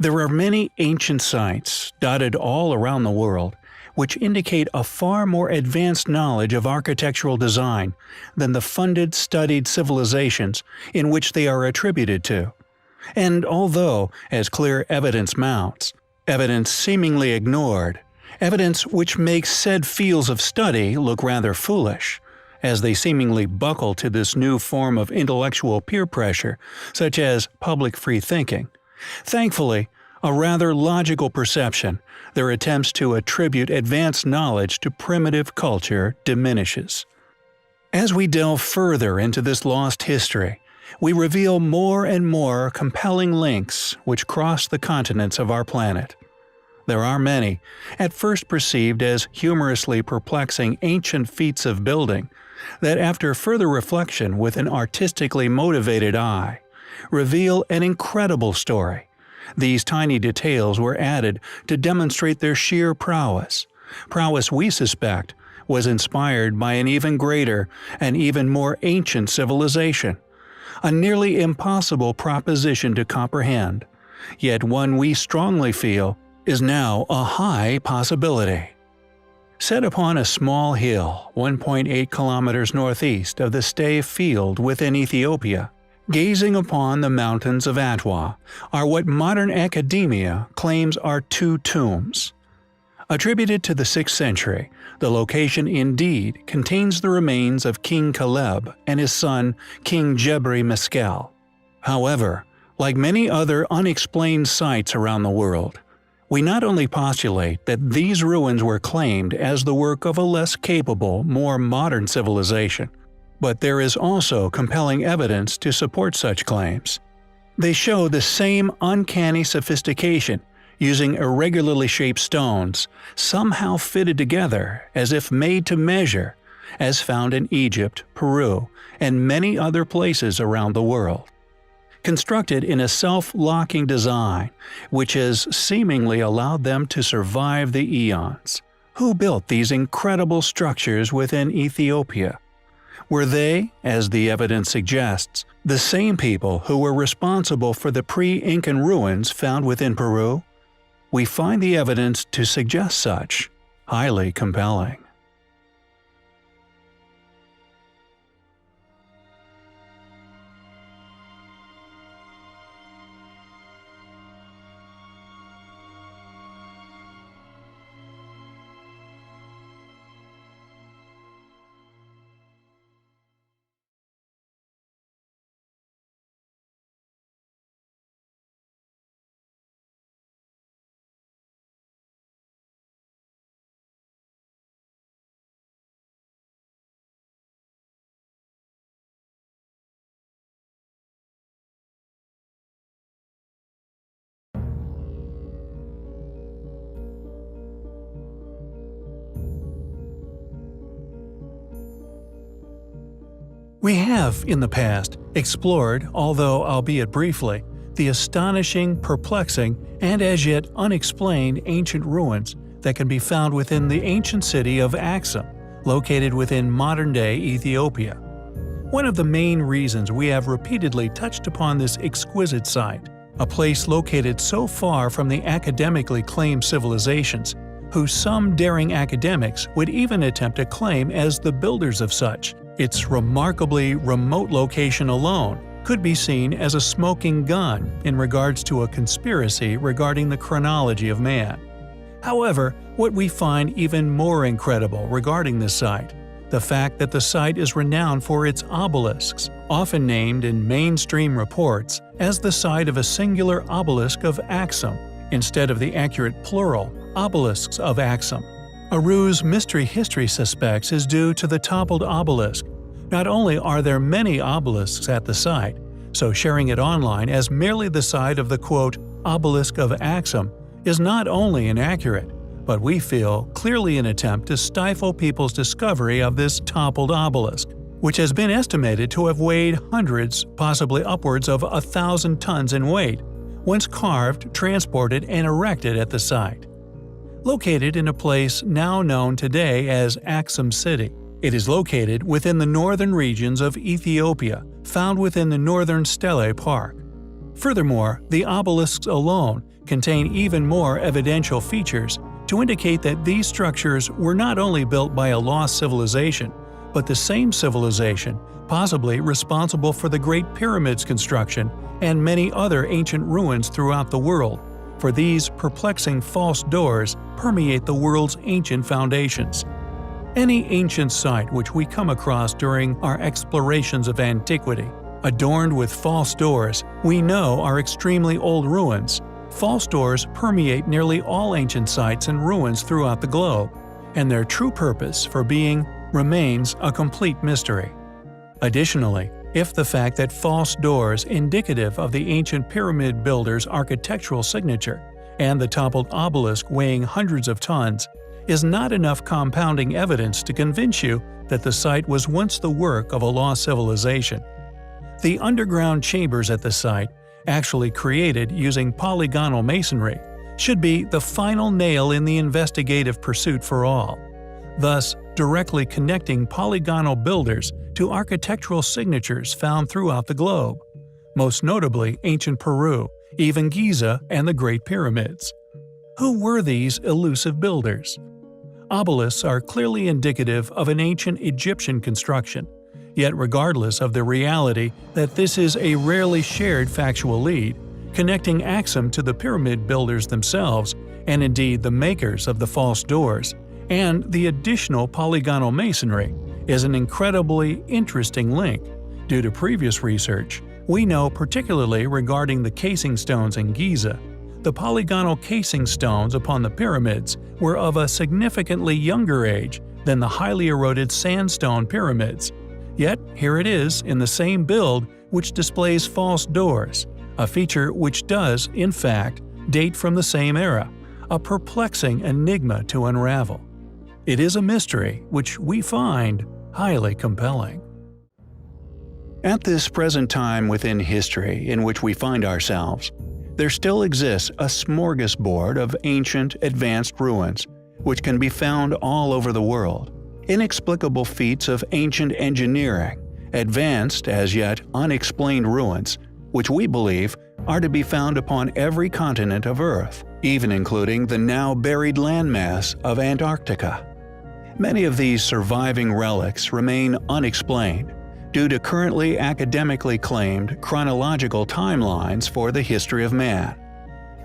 There are many ancient sites, dotted all around the world, which indicate a far more advanced knowledge of architectural design than the funded, studied civilizations in which they are attributed to. And although, as clear evidence mounts, evidence seemingly ignored, evidence which makes said fields of study look rather foolish, as they seemingly buckle to this new form of intellectual peer pressure, such as public free thinking. Thankfully, a rather logical perception, their attempts to attribute advanced knowledge to primitive culture diminishes. As we delve further into this lost history, we reveal more and more compelling links which cross the continents of our planet. There are many, at first perceived as humorously perplexing ancient feats of building, that after further reflection with an artistically motivated eye, reveal an incredible story. These tiny details were added to demonstrate their sheer prowess. Prowess we suspect was inspired by an even greater and even more ancient civilization. A nearly impossible proposition to comprehend, yet one we strongly feel is now a high possibility. Set upon a small hill 1.8 kilometers northeast of the Stay Field within Ethiopia, gazing upon the mountains of Atwa, are what modern academia claims are two tombs. Attributed to the 6th century, the location indeed contains the remains of King Caleb and his son King Jebri Meskel. However, like many other unexplained sites around the world, we not only postulate that these ruins were claimed as the work of a less capable, more modern civilization, but there is also compelling evidence to support such claims. They show the same uncanny sophistication, using irregularly shaped stones, somehow fitted together as if made to measure, as found in Egypt, Peru, and many other places around the world. Constructed in a self-locking design, which has seemingly allowed them to survive the eons. Who built these incredible structures within Ethiopia? Were they, as the evidence suggests, the same people who were responsible for the pre-Incan ruins found within Peru? We find the evidence to suggest such, highly compelling. We have, in the past, explored, although albeit briefly, the astonishing, perplexing, and as yet unexplained ancient ruins that can be found within the ancient city of Axum, located within modern-day Ethiopia. One of the main reasons we have repeatedly touched upon this exquisite site, a place located so far from the academically claimed civilizations, who some daring academics would even attempt to claim as the builders of such, its remarkably remote location alone could be seen as a smoking gun in regards to a conspiracy regarding the chronology of man. However, what we find even more incredible regarding this site, the fact that the site is renowned for its obelisks, often named in mainstream reports as the site of a singular obelisk of Axum, instead of the accurate plural, obelisks of Axum. A ruse mystery history suspects is due to the toppled obelisk. Not only are there many obelisks at the site, so sharing it online as merely the site of the quote, obelisk of Axum is not only inaccurate, but we feel clearly an attempt to stifle people's discovery of this toppled obelisk, which has been estimated to have weighed hundreds, possibly upwards of 1,000 tons in weight, once carved, transported, and erected at the site. Located in a place now known today as Axum City, it is located within the northern regions of Ethiopia, found within the northern Stele Park. Furthermore, the obelisks alone contain even more evidential features to indicate that these structures were not only built by a lost civilization, but the same civilization possibly responsible for the Great Pyramid's construction and many other ancient ruins throughout the world, for these perplexing false doors permeate the world's ancient foundations. Any ancient site which we come across during our explorations of antiquity, adorned with false doors, we know are extremely old ruins. False doors permeate nearly all ancient sites and ruins throughout the globe, and their true purpose for being remains a complete mystery. Additionally, if the fact that false doors indicative of the ancient pyramid builder's architectural signature and the toppled obelisk weighing hundreds of tons is not enough compounding evidence to convince you that the site was once the work of a lost civilization, the underground chambers at the site, actually created using polygonal masonry, should be the final nail in the investigative pursuit for all, thus directly connecting polygonal builders to architectural signatures found throughout the globe, most notably ancient Peru, even Giza, and the Great Pyramids. Who were these elusive builders? Obelisks are clearly indicative of an ancient Egyptian construction, yet regardless of the reality that this is a rarely shared factual lead, connecting Axum to the pyramid builders themselves, and indeed the makers of the false doors, and the additional polygonal masonry, is an incredibly interesting link. Due to previous research, we know particularly regarding the casing stones in Giza, the polygonal casing stones upon the pyramids were of a significantly younger age than the highly eroded sandstone pyramids. Yet here it is in the same build which displays false doors, a feature which does, in fact, date from the same era, a perplexing enigma to unravel. It is a mystery which we find highly compelling. At this present time within history in which we find ourselves, there still exists a smorgasbord of ancient, advanced ruins, which can be found all over the world. Inexplicable feats of ancient engineering, advanced as yet unexplained ruins, which we believe are to be found upon every continent of Earth, even including the now buried landmass of Antarctica. Many of these surviving relics remain unexplained due to currently academically claimed chronological timelines for the history of man.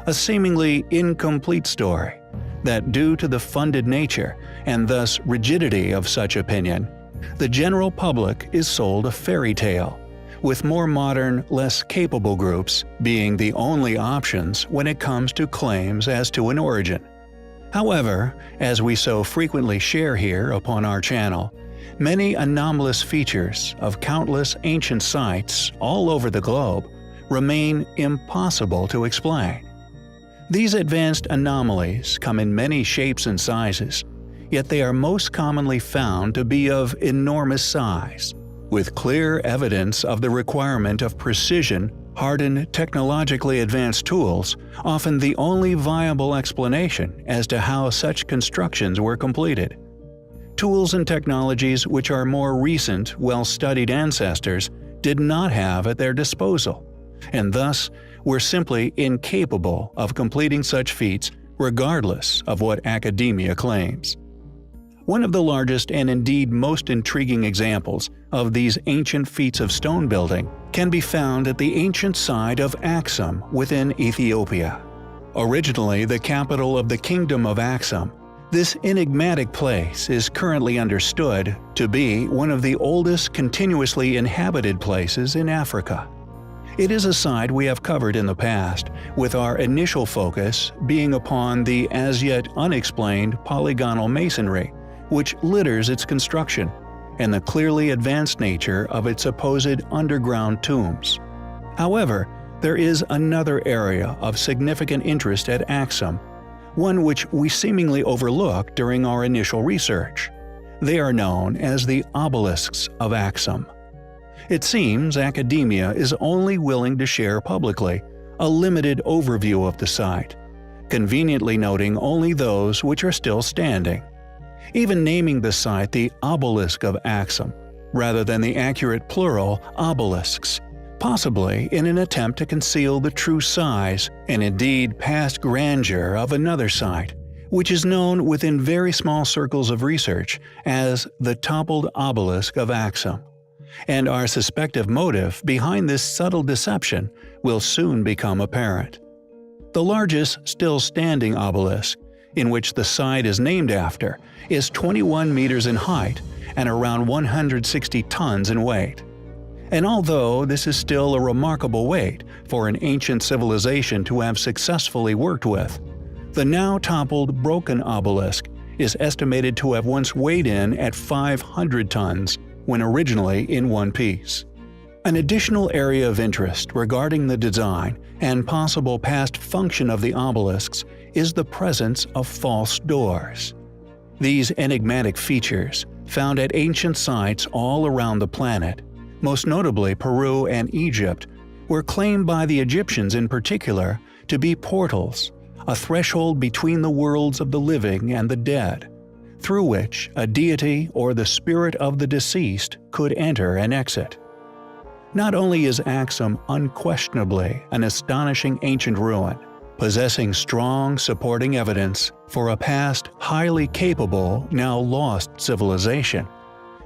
A seemingly incomplete story that, due to the funded nature and thus rigidity of such opinion, the general public is sold a fairy tale, with more modern, less capable groups being the only options when it comes to claims as to an origin. However, as we so frequently share here upon our channel, many anomalous features of countless ancient sites all over the globe remain impossible to explain. These advanced anomalies come in many shapes and sizes, yet they are most commonly found to be of enormous size, with clear evidence of the requirement of precision, hardened, technologically advanced tools, often the only viable explanation as to how such constructions were completed. Tools and technologies which our more recent, well-studied ancestors did not have at their disposal, and thus were simply incapable of completing such feats regardless of what academia claims. One of the largest and indeed most intriguing examples of these ancient feats of stone building can be found at the ancient site of Axum within Ethiopia. Originally the capital of the Kingdom of Axum, this enigmatic place is currently understood to be one of the oldest continuously inhabited places in Africa. It is a site we have covered in the past, with our initial focus being upon the as yet unexplained polygonal masonry, which litters its construction, and the clearly advanced nature of its supposed underground tombs. However, there is another area of significant interest at Axum, one which we seemingly overlooked during our initial research. They are known as the obelisks of Axum. It seems academia is only willing to share publicly a limited overview of the site, conveniently noting only those which are still standing. Even naming the site the obelisk of Axum, rather than the accurate plural obelisks, possibly in an attempt to conceal the true size and indeed past grandeur of another site, which is known within very small circles of research as the toppled obelisk of Axum. And our suspected motive behind this subtle deception will soon become apparent. The largest still standing obelisk, in which the site is named after, is 21 meters in height and around 160 tons in weight. And although this is still a remarkable weight for an ancient civilization to have successfully worked with, the now toppled broken obelisk is estimated to have once weighed in at 500 tons when originally in one piece. An additional area of interest regarding the design and possible past function of the obelisks is the presence of false doors. These enigmatic features, found at ancient sites all around the planet, most notably Peru and Egypt, were claimed by the Egyptians in particular to be portals, a threshold between the worlds of the living and the dead, through which a deity or the spirit of the deceased could enter and exit. Not only is Axum unquestionably an astonishing ancient ruin, possessing strong supporting evidence for a past highly capable, now lost civilization,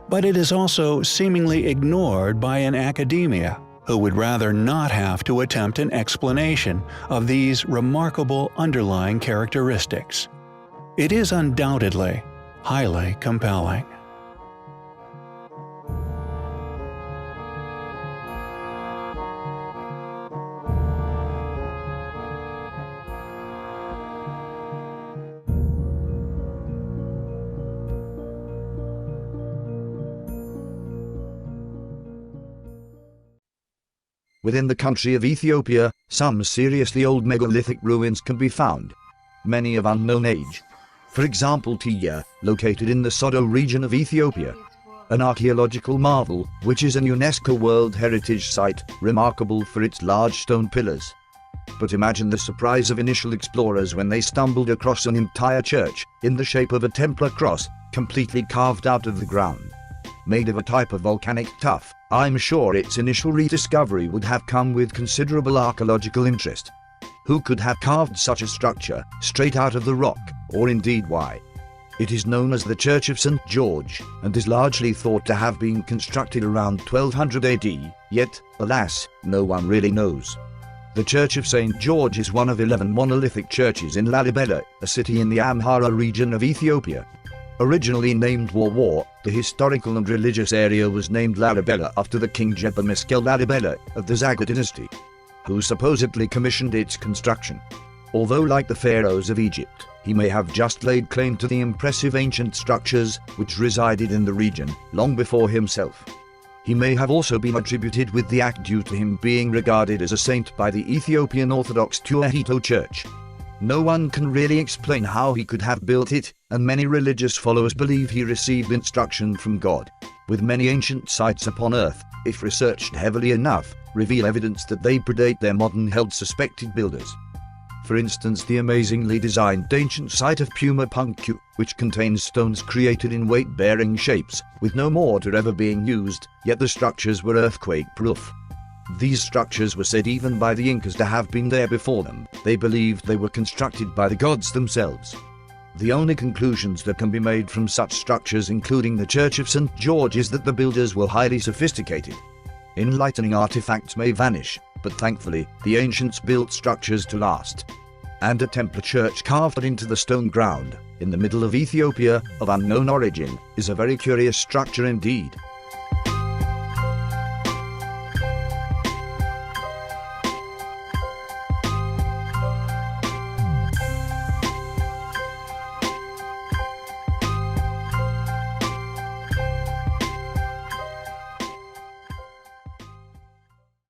but it is also seemingly ignored by an academia who would rather not have to attempt an explanation of these remarkable underlying characteristics. It is undoubtedly highly compelling. Within the country of Ethiopia, some seriously old megalithic ruins can be found, many of unknown age. For example, Tiya, located in the Sodo region of Ethiopia, an archaeological marvel, which is a UNESCO World Heritage Site, remarkable for its large stone pillars. But imagine the surprise of initial explorers when they stumbled across an entire church, in the shape of a Templar cross, completely carved out of the ground. Made of a type of volcanic tuff, I'm sure its initial rediscovery would have come with considerable archaeological interest. Who could have carved such a structure, straight out of the rock, or indeed why? It is known as the Church of St. George, and is largely thought to have been constructed around 1200 AD, yet, alas, no one really knows. The Church of St. George is one of 11 monolithic churches in Lalibela, a city in the Amhara region of Ethiopia. Originally named War, the historical and religious area was named Lalibela after the king Jebba Meskel Lalibela of the Zaga dynasty, who supposedly commissioned its construction. Although like the pharaohs of Egypt, he may have just laid claim to the impressive ancient structures which resided in the region long before himself. He may have also been attributed with the act due to him being regarded as a saint by the Ethiopian Orthodox Ethioadd Church. No one can really explain how he could have built it, and many religious followers believe he received instruction from God. With many ancient sites upon Earth, if researched heavily enough, reveal evidence that they predate their modern-held suspected builders. For instance, the amazingly designed ancient site of Puma Punktu, which contains stones created in weight-bearing shapes, with no mortar ever being used, yet the structures were earthquake-proof. These structures were said even by the Incas to have been there before them. They believed they were constructed by the gods themselves. The only conclusions that can be made from such structures, including the Church of St. George, is that the builders were highly sophisticated. Enlightening artifacts may vanish, but thankfully, the ancients built structures to last. And a Templar church carved into the stone ground, in the middle of Ethiopia, of unknown origin, is a very curious structure indeed.